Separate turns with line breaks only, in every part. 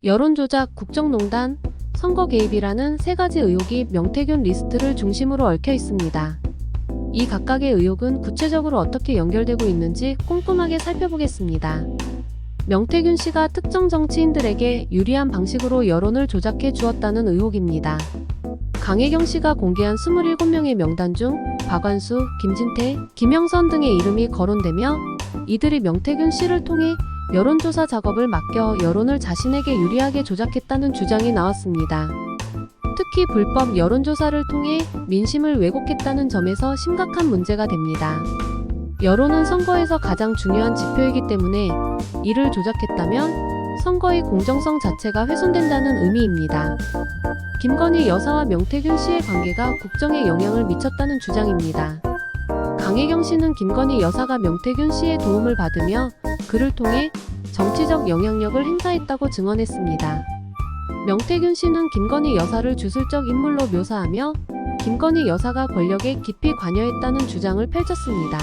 여론조작, 국정농단, 선거 개입이라는 세 가지 의혹이 명태균 리스트를 중심으로 얽혀 있습니다. 이 각각의 의혹은 구체적으로 어떻게 연결되고 있는지 꼼꼼하게 살펴보겠습니다. 명태균 씨가 특정 정치인들에게 유리한 방식으로 여론을 조작해 주었다는 의혹입니다. 강혜경 씨가 공개한 27명의 명단 중 박완수, 김진태, 김영선 등의 이름이 거론되며 이들이 명태균 씨를 통해 여론조사 작업을 맡겨 여론을 자신에게 유리하게 조작했다는 주장이 나왔습니다. 특히 불법 여론조사를 통해 민심을 왜곡했다는 점에서 심각한 문제가 됩니다. 여론은 선거에서 가장 중요한 지표이기 때문에 이를 조작했다면 선거의 공정성 자체가 훼손된다는 의미입니다. 김건희 여사와 명태균 씨의 관계가 국정에 영향을 미쳤다는 주장입니다. 강혜경 씨는 김건희 여사가 명태균 씨의 도움을 받으며 그를 통해 정치적 영향력을 행사했다고 증언했습니다. 명태균 씨는 김건희 여사를 주술적 인물로 묘사하며 김건희 여사가 권력에 깊이 관여했다는 주장을 펼쳤습니다.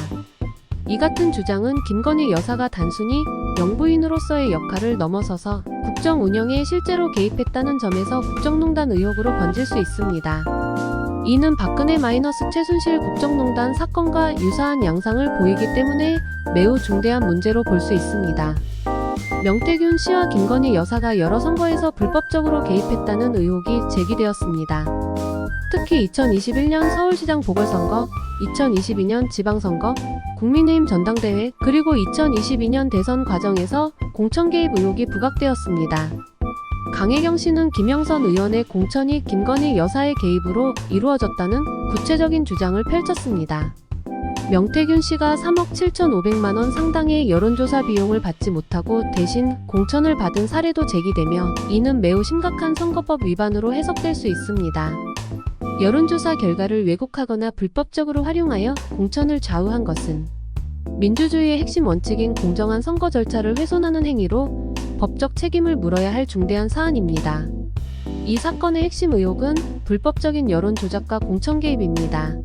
이 같은 주장은 김건희 여사가 단순히 영부인으로서의 역할을 넘어서서 국정 운영에 실제로 개입했다는 점에서 국정농단 의혹으로 번질 수 있습니다. 이는 박근혜 - 최순실 국정농단 사건과 유사한 양상을 보이기 때문에 매우 중대한 문제로 볼 수 있습니다. 명태균 씨와 김건희 여사가 여러 선거에서 불법적으로 개입했다는 의혹이 제기되었습니다. 특히 2021년 서울시장 보궐선거, 2022년 지방선거, 국민의힘 전당대회, 그리고 2022년 대선 과정에서 공천 개입 의혹이 부각되었습니다. 강혜경 씨는 김영선 의원의 공천이 김건희 여사의 개입으로 이루어졌다는 구체적인 주장을 펼쳤습니다. 명태균 씨가 3억 7,500만 원 상당의 여론조사 비용을 받지 못하고 대신 공천을 받은 사례도 제기되며 이는 매우 심각한 선거법 위반으로 해석될 수 있습니다. 여론조사 결과를 왜곡하거나 불법적으로 활용하여 공천을 좌우한 것은 민주주의의 핵심 원칙인 공정한 선거 절차를 훼손하는 행위로 법적 책임을 물어야 할 중대한 사안입니다. 이 사건의 핵심 의혹은 불법적인 여론 조작과 공천 개입입니다.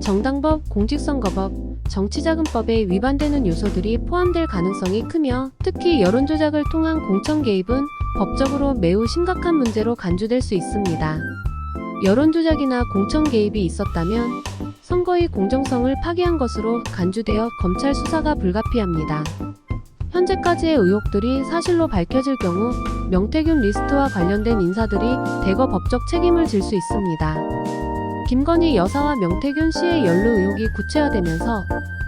정당법, 공직선거법, 정치자금법에 위반되는 요소들이 포함될 가능성이 크며 특히 여론 조작을 통한 공천 개입은 법적으로 매우 심각한 문제로 간주될 수 있습니다. 여론 조작이나 공천 개입이 있었다면 선거의 공정성을 파괴한 것으로 간주되어 검찰 수사가 불가피합니다. 현재까지의 의혹들이 사실로 밝혀질 경우 명태균 리스트와 관련된 인사들이 대거 법적 책임을 질 수 있습니다. 김건희 여사와 명태균 씨의 연루 의혹이 구체화되면서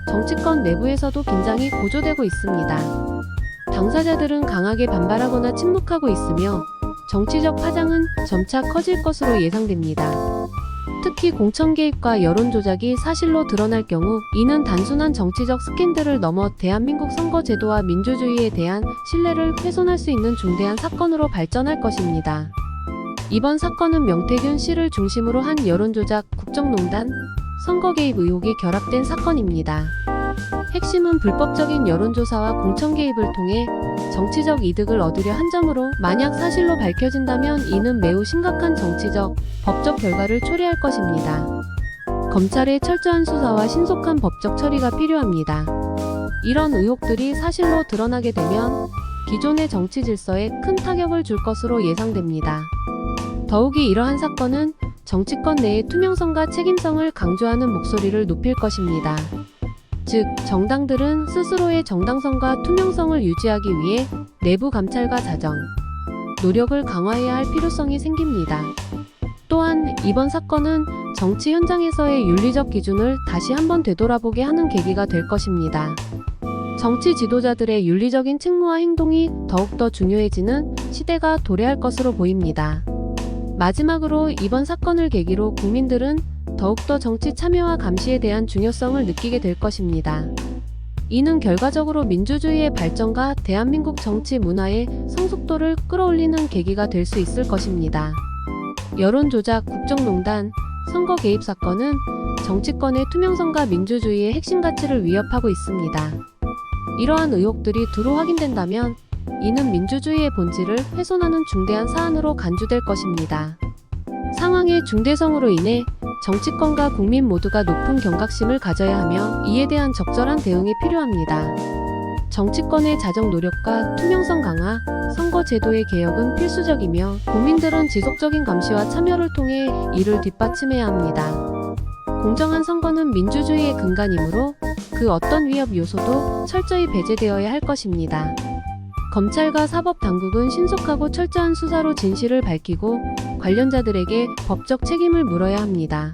정치권 내부에서도 긴장이 고조되고 있습니다. 당사자들은 강하게 반발하거나 침묵하고 있으며 정치적 파장은 점차 커질 것으로 예상됩니다. 특히 공천 개입과 여론 조작이 사실로 드러날 경우 이는 단순한 정치적 스캔들을 넘어 대한민국 선거 제도와 민주주의에 대한 신뢰를 훼손할 수 있는 중대한 사건으로 발전할 것입니다. 이번 사건은 명태균 씨를 중심으로 한 여론 조작, 국정농단, 선거 개입 의혹이 결합된 사건입니다. 핵심은 불법적인 여론조사와 공천 개입을 통해 정치적 이득을 얻으려 한 점으로 만약 사실로 밝혀진다면 이는 매우 심각한 정치적, 법적 결과를 초래할 것입니다. 검찰의 철저한 수사와 신속한 법적 처리가 필요합니다. 이런 의혹들이 사실로 드러나게 되면 기존의 정치 질서에 큰 타격을 줄 것으로 예상됩니다. 더욱이 이러한 사건은 정치권 내의 투명성과 책임성을 강조하는 목소리를 높일 것입니다. 즉, 정당들은 스스로의 정당성과 투명성을 유지하기 위해 내부 감찰과 자정, 노력을 강화해야 할 필요성이 생깁니다. 또한 이번 사건은 정치 현장에서의 윤리적 기준을 다시 한번 되돌아보게 하는 계기가 될 것입니다. 정치 지도자들의 윤리적인 책무와 행동이 더욱더 중요해지는 시대가 도래할 것으로 보입니다. 마지막으로 이번 사건을 계기로 국민들은 더욱더 정치 참여와 감시에 대한 중요성을 느끼게 될 것입니다. 이는 결과적으로 민주주의의 발전과 대한민국 정치 문화의 성숙도를 끌어올리는 계기가 될 수 있을 것입니다. 여론 조작, 국정농단, 선거 개입 사건은 정치권의 투명성과 민주주의의 핵심 가치를 위협하고 있습니다. 이러한 의혹들이 두루 확인된다면 이는 민주주의의 본질을 훼손하는 중대한 사안으로 간주될 것입니다. 상황의 중대성으로 인해 정치권과 국민 모두가 높은 경각심을 가져야 하며 이에 대한 적절한 대응이 필요합니다. 정치권의 자정 노력과 투명성 강화, 선거 제도의 개혁은 필수적이며 국민들은 지속적인 감시와 참여를 통해 이를 뒷받침해야 합니다. 공정한 선거는 민주주의의 근간이므로 그 어떤 위협 요소도 철저히 배제되어야 할 것입니다. 검찰과 사법당국은 신속하고 철저한 수사로 진실을 밝히고 관련자들에게 법적 책임을 물어야 합니다.